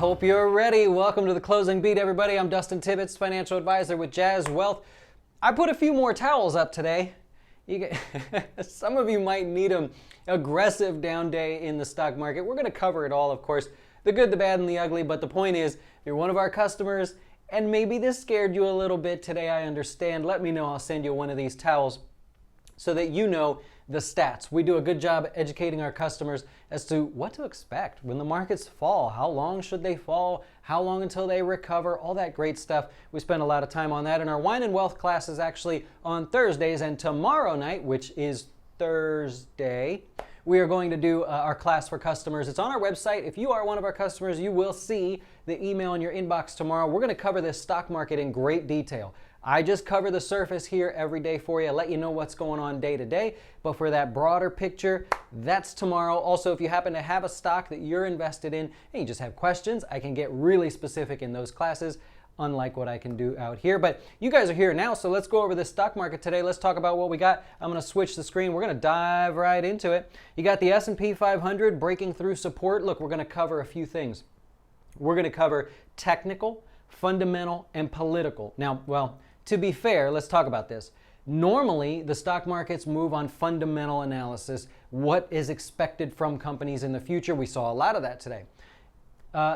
hope you're ready. Welcome to the Closing Beat, everybody. I'm Dustin Tibbetts, financial advisor with Jazz Wealth. I put a few more towels up today. Some of you might need them. Aggressive down day in the stock market. We're going to cover it all, of course, the good, the bad, and the ugly. But the point is, if you're one of our customers and maybe this scared you a little bit today, I understand. Let me know. I'll send you one of these towels so that you know the stats. We do a good job educating our customers as to what to expect when the markets fall. How long should they fall? How long until they recover? All that great stuff. We spend a lot of time on that. And our Wine and Wealth class is actually on Thursdays. And tomorrow night, which is Thursday, we are going to do our class for customers. It's on our website. If you are one of our customers, you will see the email in your inbox tomorrow. We're going to cover this stock market in great detail. I just cover the surface here every day for you, let you know what's going on day to day. But for that broader picture, that's tomorrow. Also, if you happen to have a stock that you're invested in and you just have questions, I can get really specific in those classes, unlike what I can do out here. But you guys are here now, so let's go over the stock market today. Let's talk about what we got. I'm going to switch the screen. We're going to dive right into it. You got the S&P 500 breaking through support. Look, we're going to cover a few things. We're going to cover technical, fundamental, and political. Now, well, to be fair, let's talk about this. Normally, the stock markets move on fundamental analysis, what is expected from companies in the future. We saw a lot of that today.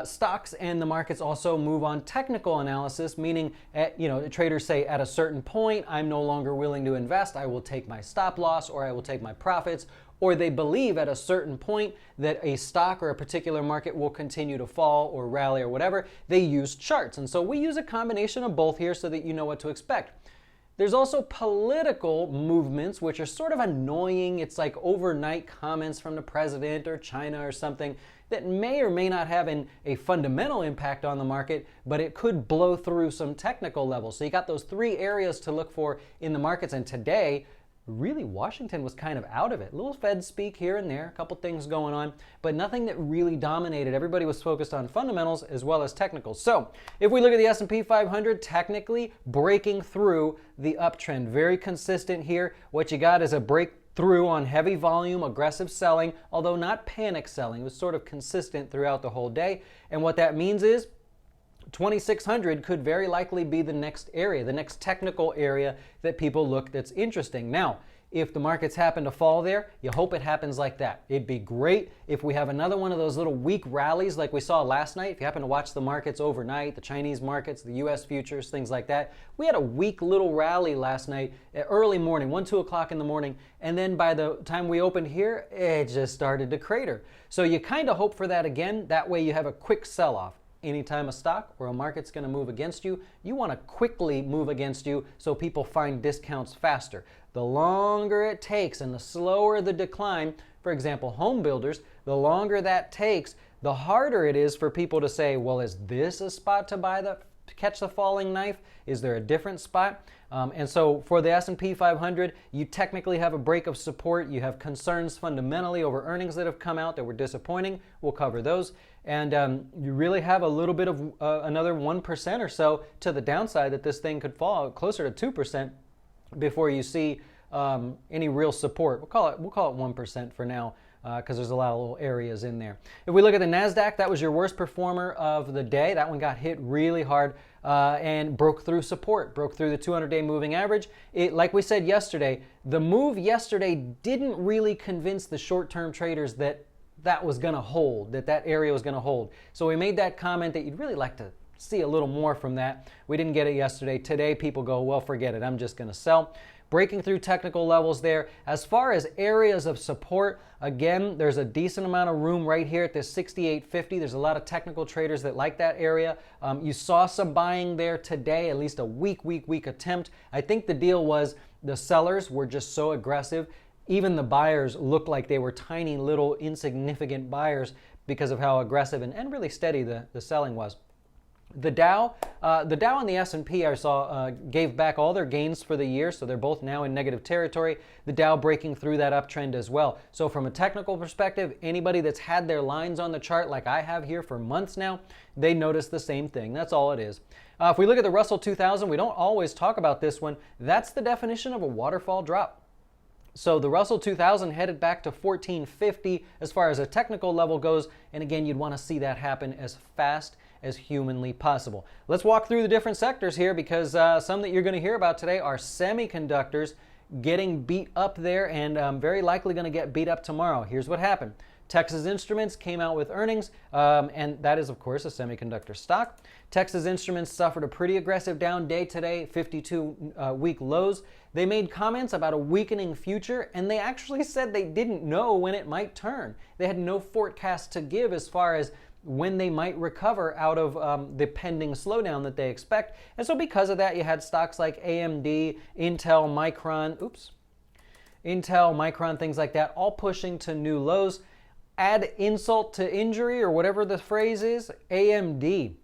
Stocks and the markets also move on technical analysis, meaning, traders say at a certain point, I'm no longer willing to invest. I will take my stop loss or I will take my profits. Or they believe at a certain point that a stock or a particular market will continue to fall or rally or whatever. They use charts. And so we use a combination of both here so that you know what to expect. There's also political movements, which are sort of annoying. It's like overnight comments from the president or China or something that may or may not have a fundamental impact on the market, but it could blow through some technical levels. So you got those three areas to look for in the markets. And today, really, Washington was kind of out of it. A little Fed speak here and there, a couple things going on, but nothing that really dominated. Everybody was focused on fundamentals as well as technicals. So if we look at the S&P 500, technically breaking through the uptrend. Very consistent here. What you got is a breakthrough on heavy volume, aggressive selling, although not panic selling. It was sort of consistent throughout the whole day. And what that means is 2600 could very likely be the next area, the next technical area that people look that's interesting. Now, if the markets happen to fall there, you hope it happens like that. It'd be great if we have another one of those little weak rallies like we saw last night. If you happen to watch the markets overnight, the Chinese markets, the US futures, things like that. We had a weak little rally last night at early morning, 1, 2 o'clock in the morning. And then by the time we opened here, it just started to crater. So you kind of hope for that again. That way you have a quick sell-off. Anytime a stock or a market's going to move against you, you want to quickly move against you so people find discounts faster. The longer it takes and the slower the decline, for example, home builders, the longer that takes, the harder it is for people to say, well, is this a spot to catch the falling knife? Is there a different spot? And so for the S&P 500, you technically have a break of support. You have concerns fundamentally over earnings that have come out that were disappointing. We'll cover those. And you really have a little bit of another 1% or so to the downside that this thing could fall closer to 2% before you see any real support. We'll call it 1% for now, because there's a lot of little areas in there. If we look at the Nasdaq, that was your worst performer of the day. That one got hit really hard and broke through support, broke through the 200-day moving average. Like we said yesterday, the move yesterday didn't really convince the short-term traders that was going to hold, that area was going to hold. So we made that comment that you'd really like to see a little more from that. We didn't get it yesterday. Today, people go, well, forget it. I'm just going to sell. Breaking through technical levels there. As far as areas of support, again, there's a decent amount of room right here at this 68.50. There's a lot of technical traders that like that area. You saw some buying there today, at least a weak attempt. I think the deal was the sellers were just so aggressive. Even the buyers looked like they were tiny little insignificant buyers because of how aggressive and really steady the selling was. The Dow and the S&P I saw gave back all their gains for the year, so they're both now in negative territory. The Dow breaking through that uptrend as well. So from a technical perspective, anybody that's had their lines on the chart like I have here for months now, they notice the same thing. That's all it is. If we look at the Russell 2000, we don't always talk about this one. That's the definition of a waterfall drop. So the Russell 2000 headed back to 1450 as far as a technical level goes. And again, you'd want to see that happen as fast as humanly possible. Let's walk through the different sectors here, because some that you're going to hear about today are semiconductors getting beat up there, and very likely going to get beat up tomorrow. Here's what happened. Texas Instruments came out with earnings, and that is, of course, a semiconductor stock. Texas Instruments suffered a pretty aggressive down day today, 52-week lows. They made comments about a weakening future, and they actually said they didn't know when it might turn. They had no forecast to give as far as when they might recover out of the pending slowdown that they expect. And so because of that, you had stocks like AMD, Intel, Micron, things like that, all pushing to new lows. Add insult to injury, or whatever the phrase is, AMD,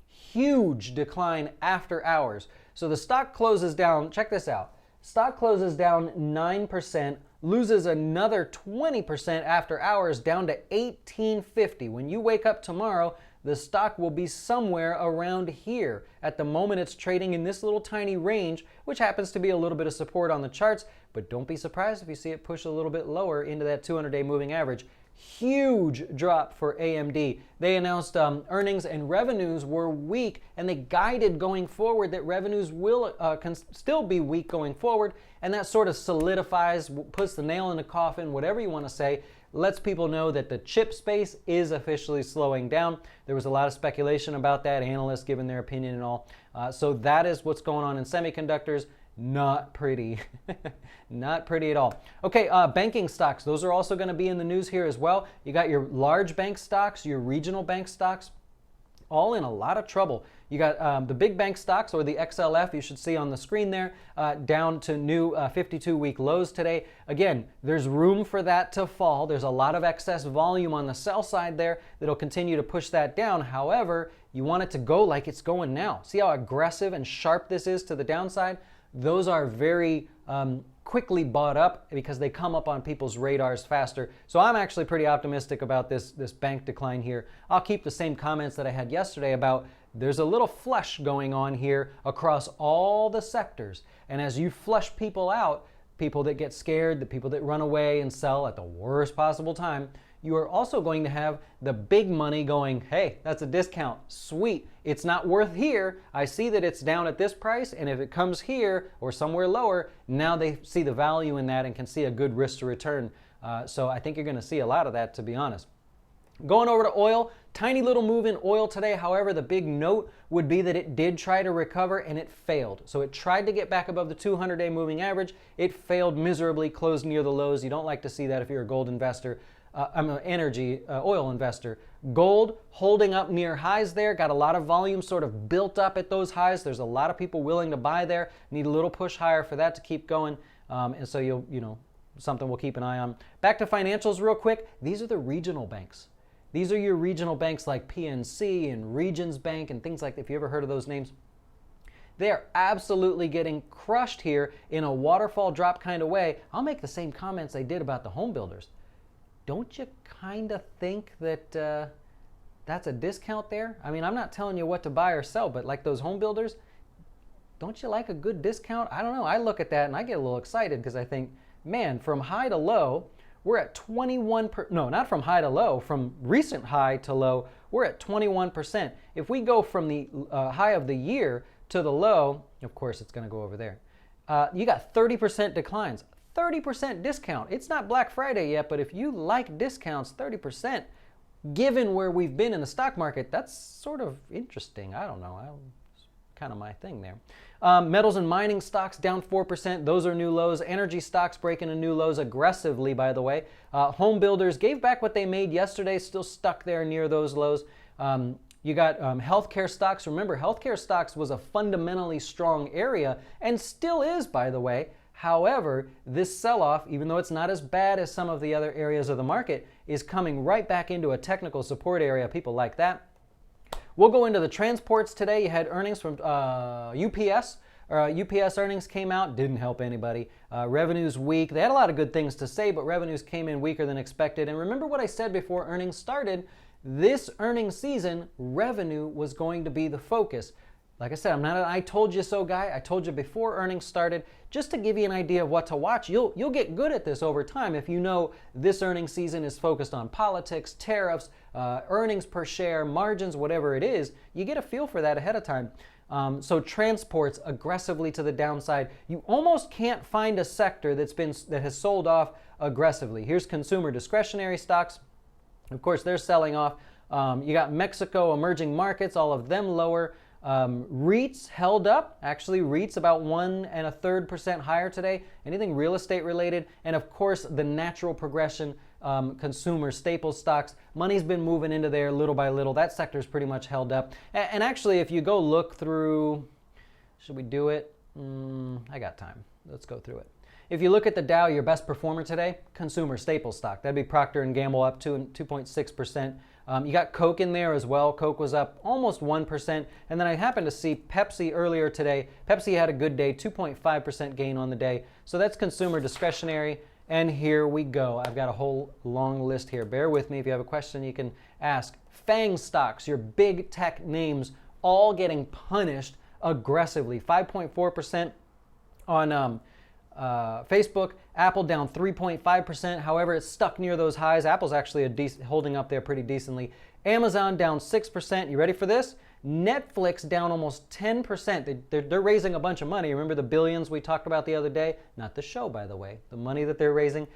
huge decline after hours. So the stock closes down, check this out, stock closes down 9%, loses another 20% after hours, down to 1850. When you wake up tomorrow, the stock will be somewhere around here. At the moment, it's trading in this little tiny range, which happens to be a little bit of support on the charts, but don't be surprised if you see it push a little bit lower into that 200-day moving average. Huge drop for AMD. They announced earnings and revenues were weak, and they guided going forward that revenues will can still be weak going forward, and that sort of solidifies, puts the nail in the coffin, whatever you want to say, lets people know that the chip space is officially slowing down. There was a lot of speculation about that, analysts giving their opinion and all. So that is what's going on in semiconductors. Not pretty. Not pretty at all. Okay, banking stocks. Those are also going to be in the news here as well. You got your large bank stocks, your regional bank stocks, all in a lot of trouble. You got the big bank stocks, or the XLF, you should see on the screen there, down to new 52-week lows today. Again, there's room for that to fall. There's a lot of excess volume on the sell side there that'll continue to push that down. However, you want it to go like it's going now. See how aggressive and sharp this is to the downside? Those are very quickly bought up because they come up on people's radars faster. So I'm actually pretty optimistic about this bank decline here. I'll keep the same comments that I had yesterday about there's a little flush going on here across all the sectors. And as you flush people out, people that get scared, the people that run away and sell at the worst possible time, you are also going to have the big money going, hey, that's a discount. Sweet. It's not worth here. I see that it's down at this price, and if it comes here or somewhere lower, now they see the value in that and can see a good risk to return. So I think you're going to see a lot of that, to be honest. Going over to oil, tiny little move in oil today. However, the big note would be that it did try to recover and it failed. So it tried to get back above the 200-day moving average. It failed miserably, closed near the lows. You don't like to see that if you're a gold investor. I'm an oil investor. Gold holding up near highs there, got a lot of volume sort of built up at those highs. There's a lot of people willing to buy there. Need a little push higher for that to keep going. And so something we'll keep an eye on. Back to financials real quick. These are the regional banks. These are your regional banks like PNC and Regions Bank and things like that. If you ever heard of those names, they are absolutely getting crushed here in a waterfall drop kind of way. I'll make the same comments I did about the home builders. Don't you kind of think that that's a discount there? I mean, I'm not telling you what to buy or sell, but like those home builders, don't you like a good discount? I don't know. I look at that and I get a little excited because I think, man, from high to low, we're at 21%. No, not from high to low. From recent high to low, we're at 21%. If we go from the high of the year to the low, of course, it's going to go over there. You got 30% declines. 30% discount. It's not Black Friday yet, but if you like discounts, 30%, given where we've been in the stock market, that's sort of interesting. I don't know. It's kind of my thing there. Metals and mining stocks down 4%. Those are new lows. Energy stocks breaking a new lows aggressively, by the way. Home builders gave back what they made yesterday, still stuck there near those lows. You got healthcare stocks. Remember, healthcare stocks was a fundamentally strong area and still is, by the way. However, this sell-off, even though it's not as bad as some of the other areas of the market, is coming right back into a technical support area. People like that. We'll go into the transports today. You had earnings from UPS. UPS earnings came out, didn't help anybody. Revenues weak. They had a lot of good things to say, but revenues came in weaker than expected. And remember what I said before earnings started, this earnings season, revenue was going to be the focus. Like I said, I'm not an I told you so guy. I told you before earnings started, just to give you an idea of what to watch. You'll get good at this over time if you know this earnings season is focused on politics, tariffs, earnings per share, margins, whatever it is. You get a feel for that ahead of time. So transports aggressively to the downside. You almost can't find a sector that has sold off aggressively. Here's consumer discretionary stocks. Of course, they're selling off. You got Mexico, emerging markets, all of them lower. REITs held up. Actually, REITs about 1 1/3% higher today. Anything real estate related. And of course, the natural progression, consumer staple stocks. Money's been moving into there little by little. That sector's pretty much held up. And actually, if you go look through, should we do it? I got time. Let's go through it. If you look at the Dow, your best performer today, consumer staple stock. That'd be Procter & Gamble up 2.6%. You got Coke in there as well. Coke was up almost 1%. And then I happened to see Pepsi earlier today. Pepsi had a good day, 2.5% gain on the day. So that's consumer discretionary. And here we go. I've got a whole long list here. Bear with me. If you have a question, you can ask. FANG stocks, your big tech names, all getting punished aggressively. 5.4% on Facebook. Apple down 3.5%. However, it's stuck near those highs. Apple's actually holding up there pretty decently. Amazon down 6%. You ready for this? Netflix down almost 10%. They're raising a bunch of money. Remember the billions we talked about the other day? Not the show, by the way. The money that they're raising.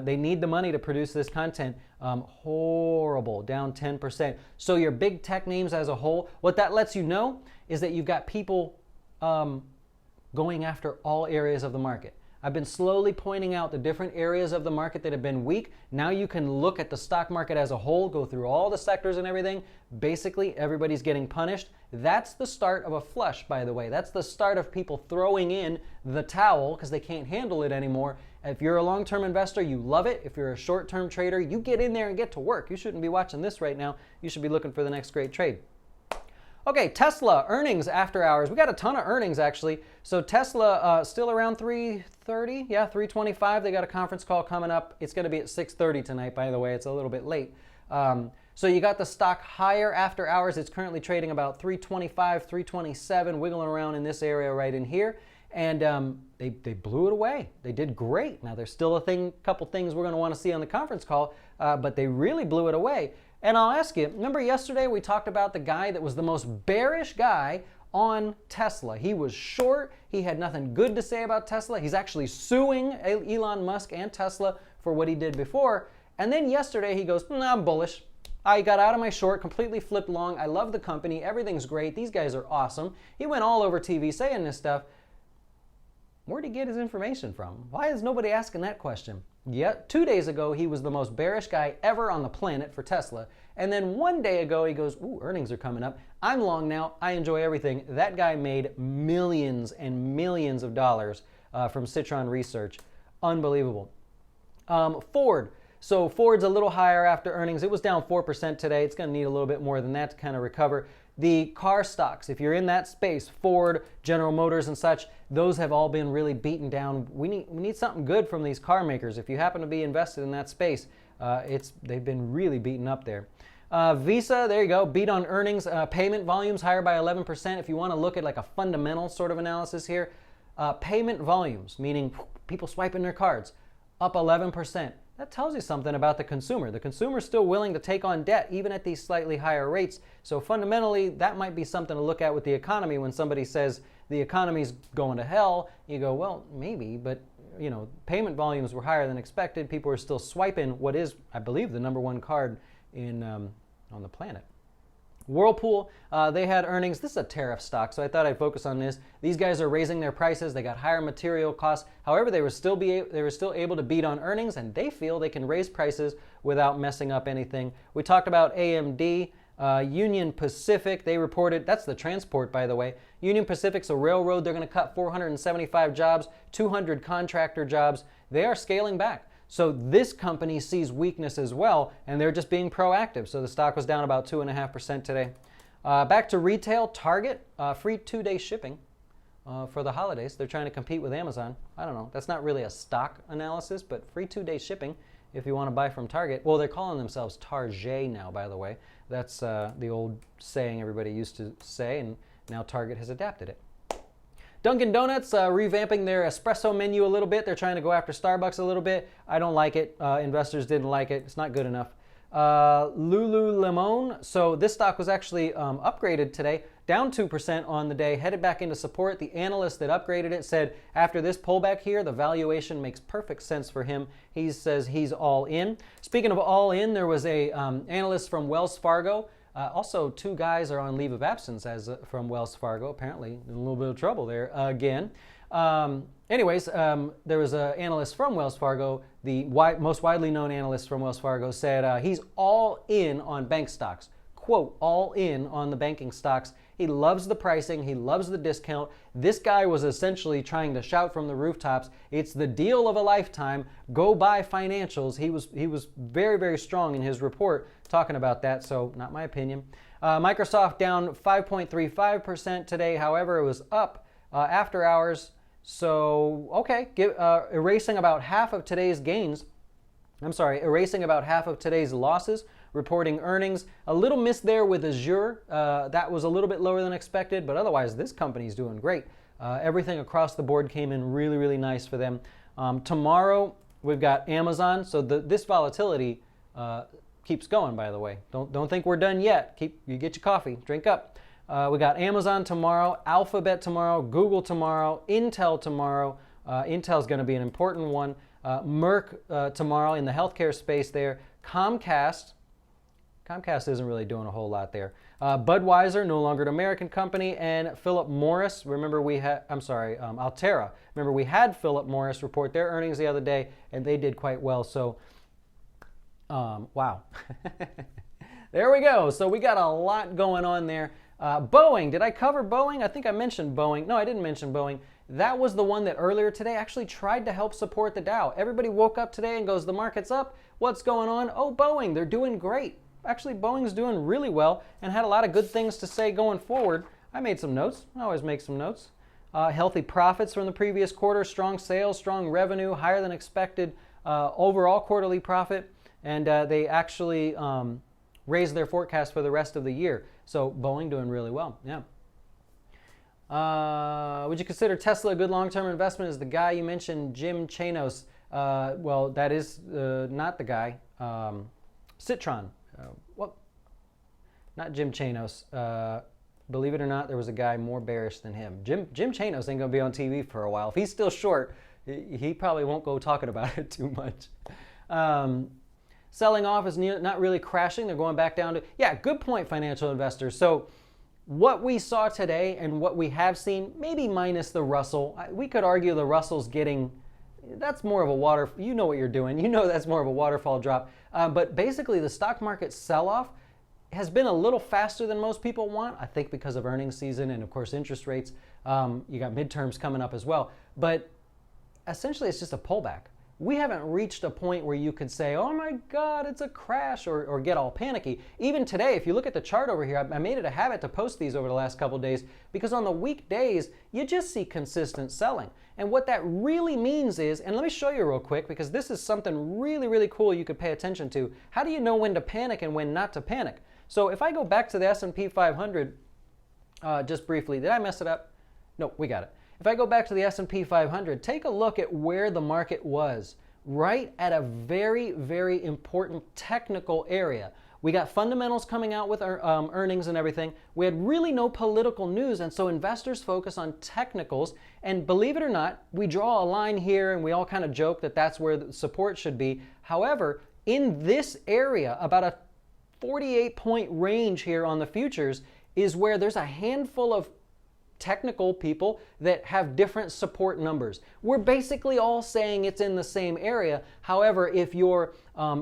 They need the money to produce this content. Horrible, down 10%. So your big tech names as a whole, what that lets you know is that you've got people going after all areas of the market. I've been slowly pointing out the different areas of the market that have been weak. Now you can look at the stock market as a whole, go through all the sectors and everything. Basically, everybody's getting punished. That's the start of a flush, by the way. That's the start of people throwing in the towel because they can't handle it anymore. If you're a long-term investor, you love it. If you're a short-term trader, you get in there and get to work. You shouldn't be watching this right now. You should be looking for the next great trade. Okay, Tesla earnings after hours. We got a ton of earnings actually. So Tesla still around 330, yeah, 325. They got a conference call coming up. It's going to be at 6:30 tonight, by the way. It's a little bit late. So you got the stock higher after hours. It's currently trading about 325, 327, wiggling around in this area right in here. And they blew it away. They did great. Now there's still couple things we're going to want to see on the conference call, but they really blew it away. And I'll ask you, remember yesterday we talked about the guy that was the most bearish guy on Tesla. He was short. He had nothing good to say about Tesla. He's actually suing Elon Musk and Tesla for what he did before. And then yesterday he goes, nah, I'm bullish. I got out of my short, completely flipped long. I love the company. Everything's great. These guys are awesome. He went all over TV saying this stuff. Where'd he get his information from? Why is nobody asking that question? Yet 2 days ago, he was the most bearish guy ever on the planet for Tesla. And then 1 day ago, he goes, ooh, earnings are coming up. I'm long now. I enjoy everything. That guy made millions and millions of dollars from Citron Research. Unbelievable. Ford. So Ford's a little higher after earnings. It was down 4% today. It's going to need a little bit more than that to kind of recover. The car stocks, if you're in that space, Ford, General Motors and such, those have all been really beaten down. We need something good from these car makers. If you happen to be invested in that space, they've been really beaten up there. Visa, there you go, beat on earnings. Payment volumes higher by 11%. If you want to look at like a fundamental sort of analysis here, payment volumes, meaning people swiping their cards, up 11%. That tells you something about the consumer. The consumer is still willing to take on debt, even at these slightly higher rates. So fundamentally, that might be something to look at with the economy. When somebody says the economy's going to hell, you go, well, maybe, but you know, payment volumes were higher than expected. People are still swiping what is, I believe, the #1 card on the planet. Whirlpool, they had earnings. This is a tariff stock, so I thought I'd focus on this. These guys are raising their prices. They got higher material costs. However, they were still able to beat on earnings, and they feel they can raise prices without messing up anything. We talked about AMD, Union Pacific. They reported, that's the transport, by the way. Union Pacific's a railroad. They're going to cut 475 jobs, 200 contractor jobs. They are scaling back. So this company sees weakness as well, and they're just being proactive. So the stock was down about 2.5% today. Back to retail, Target, free 2-day shipping for the holidays. They're trying to compete with Amazon. I don't know. That's not really a stock analysis, but free 2-day shipping if you want to buy from Target. Well, they're calling themselves Target now, by the way. That's the old saying everybody used to say, and Now Target has adapted it. Dunkin' Donuts revamping their espresso menu a little bit. They're trying to go after Starbucks a little bit. I don't like it. Investors didn't like it. It's not good enough. Lululemon. So this stock was actually upgraded today, down 2% on the day, headed back into support. The analyst that upgraded it said after this pullback here, the valuation makes perfect sense for him. He says he's all in. Speaking of all in, there was a analyst from Wells Fargo. Also, two guys are on leave of absence from Wells Fargo, apparently in a little bit of trouble there again. Anyways, there was an analyst from Wells Fargo, the most widely known analyst from Wells Fargo, said he's all in on bank stocks. Quote, all in on the banking stocks. He loves the pricing. He loves the discount. This guy was essentially trying to shout from the rooftops, it's the deal of a lifetime. Go buy financials. He was very, very strong in his report talking about that, so not my opinion. Microsoft down 5.35% today. However, it was up after hours. So, okay, erasing about half of today's gains. Erasing about half of today's losses, reporting earnings. A little miss there with Azure. That was a little bit lower than expected, but otherwise this company's doing great. Everything across the board came in really, really nice for them. Tomorrow, we've got Amazon. So this volatility keeps going, by the way. Don't think we're done yet. You get your coffee, drink up. We got Amazon tomorrow, Alphabet tomorrow, Google tomorrow, Intel tomorrow. Intel's going to be an important one. Merck tomorrow in the healthcare space there. Comcast isn't really doing a whole lot there. Budweiser, no longer an American company, and Philip Morris. Remember Altera. Remember we had Philip Morris report their earnings the other day, and they did quite well. So, wow. There we go. So we got a lot going on there. Boeing, did I cover Boeing? I think I mentioned Boeing. No, I didn't mention Boeing. That was the one that earlier today actually tried to help support the Dow. Everybody woke up today and goes, the market's up. What's going on? Oh, Boeing, they're doing great. Actually, Boeing's doing really well and had a lot of good things to say going forward. I made some notes. I always make some notes. Healthy profits from the previous quarter, strong sales, strong revenue, higher than expected overall quarterly profit, and they actually raised their forecast for the rest of the year. So Boeing doing really well, yeah. Would you consider Tesla a good long-term investment? Is the guy you mentioned, Jim Chanos? Well, that is not the guy. Citron. Not Jim Chanos. Believe it or not, there was a guy more bearish than him. Jim Chanos ain't going to be on TV for a while. If he's still short, he probably won't go talking about it too much. Selling off is not really crashing. They're going back down to, yeah, good point, financial investors. So what we saw today and what we have seen, maybe minus the Russell, we could argue the Russell's that's more of a you know what you're doing. You know that's more of a waterfall drop. But basically the stock market sell-off has been a little faster than most people want, I think because of earnings season and of course interest rates. You got midterms coming up as well. But essentially it's just a pullback. We haven't reached a point where you could say, oh my God, it's a crash or get all panicky. Even today, if you look at the chart over here, I made it a habit to post these over the last couple of days because on the weekdays, you just see consistent selling. And what that really means is, and let me show you real quick because this is something really, really cool you could pay attention to. How do you know when to panic and when not to panic? So if I go back to the S&P 500, just briefly, did I mess it up? No, we got it. If I go back to the S&P 500, take a look at where the market was, right at a very, very important technical area. We got fundamentals coming out with our earnings and everything. We had really no political news, and so investors focus on technicals. And believe it or not, we draw a line here, and we all kind of joke that that's where the support should be. However, in this area, about a 48-point range here on the futures is where there's a handful of technical people that have different support numbers. We're basically all saying it's in the same area. However, if you're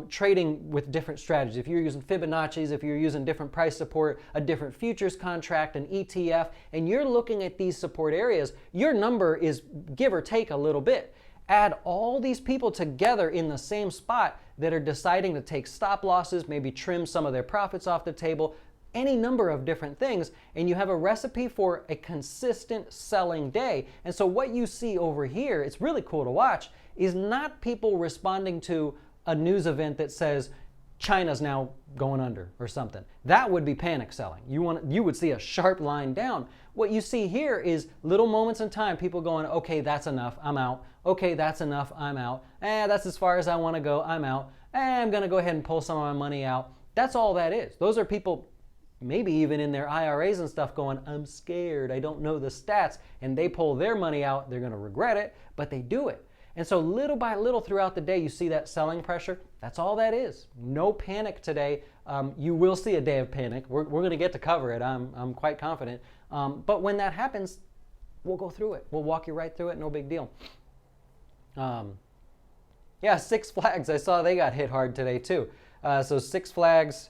trading with different strategies, if you're using Fibonacci's, if you're using different price support, a different futures contract, an ETF, and you're looking at these support areas, your number is give or take a little bit. Add all these people together in the same spot that are deciding to take stop losses, maybe trim some of their profits off the table, any number of different things, and you have a recipe for a consistent selling day. And so what you see over here, it's really cool to watch, is not people responding to a news event that says China's now going under or something. That would be panic selling. You would see a sharp line down. What you see here is little moments in time, people going, okay, that's enough, I'm out. Okay, that's enough, I'm out. That's as far as I want to go, I'm out. I'm going to go ahead and pull some of my money out. That's all that is. Those are people maybe even in their IRAs and stuff going, I'm scared, I don't know the stats, and they pull their money out. They're going to regret it, but they do it. And so little by little throughout the day, you see that selling pressure. That's all that is. No panic today. You will see a day of panic. We're going to get to cover it. I'm quite confident. But when that happens, we'll go through it. We'll walk you right through it. No big deal. Yeah, Six Flags. I saw they got hit hard today too. So Six Flags,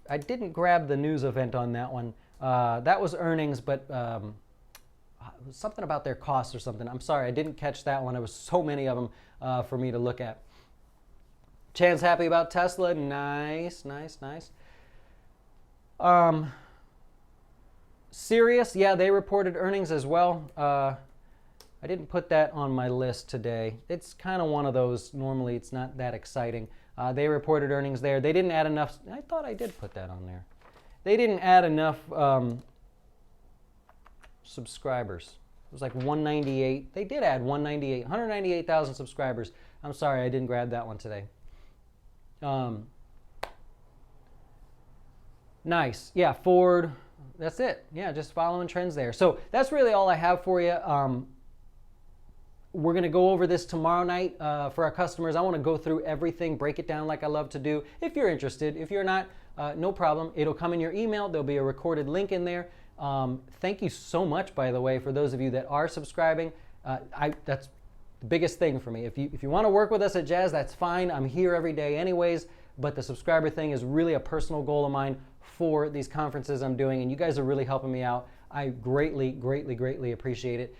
I didn't grab the news event on that one. That was earnings, but it was something about their costs or something. I'm sorry, I didn't catch that one. There was so many of them for me to look at. Chan's happy about Tesla. Nice, nice, nice. Sirius, yeah, they reported earnings as well. I didn't put that on my list today. It's kind of one of those, normally it's not that exciting. They reported earnings there. They didn't add enough. I thought I did put that on there. They didn't add enough subscribers. It was like 198. They did add 198,000 subscribers. I'm sorry, I didn't grab that one today. Nice. Yeah, Ford. That's it. Yeah, just following trends there. So that's really all I have for you. We're going to go over this tomorrow night for our customers. I want to go through everything, break it down like I love to do. If you're interested, if you're not, no problem. It'll come in your email. There'll be a recorded link in there. Thank you so much, by the way, for those of you that are subscribing. That's the biggest thing for me. If you want to work with us at Jazz, that's fine. I'm here every day anyways, but the subscriber thing is really a personal goal of mine for these conferences I'm doing, and you guys are really helping me out. I greatly, greatly, greatly appreciate it.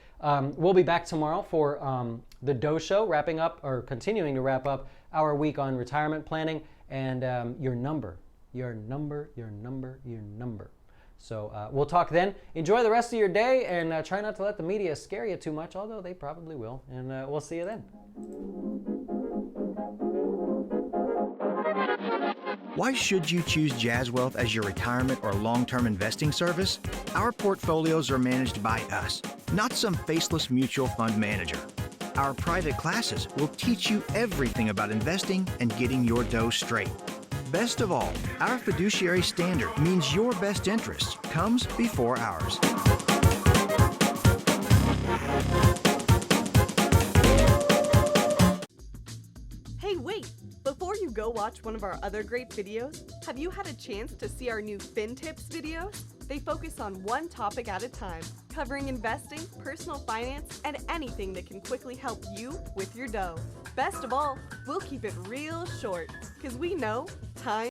We'll be back tomorrow for the Doe Show, wrapping up or continuing to wrap up our week on retirement planning and your number. So we'll talk then. Enjoy the rest of your day and try not to let the media scare you too much, although they probably will. And we'll see you then. Why should you choose Jazz Wealth as your retirement or long-term investing service? Our portfolios are managed by us, not some faceless mutual fund manager. Our private classes will teach you everything about investing and getting your dough straight. Best of all, our fiduciary standard means your best interest comes before ours. Hey, wait! Before you go watch one of our other great videos, have you had a chance to see our new Fin Tips videos? They focus on one topic at a time, covering investing, personal finance, and anything that can quickly help you with your dough. Best of all, we'll keep it real short, because we know time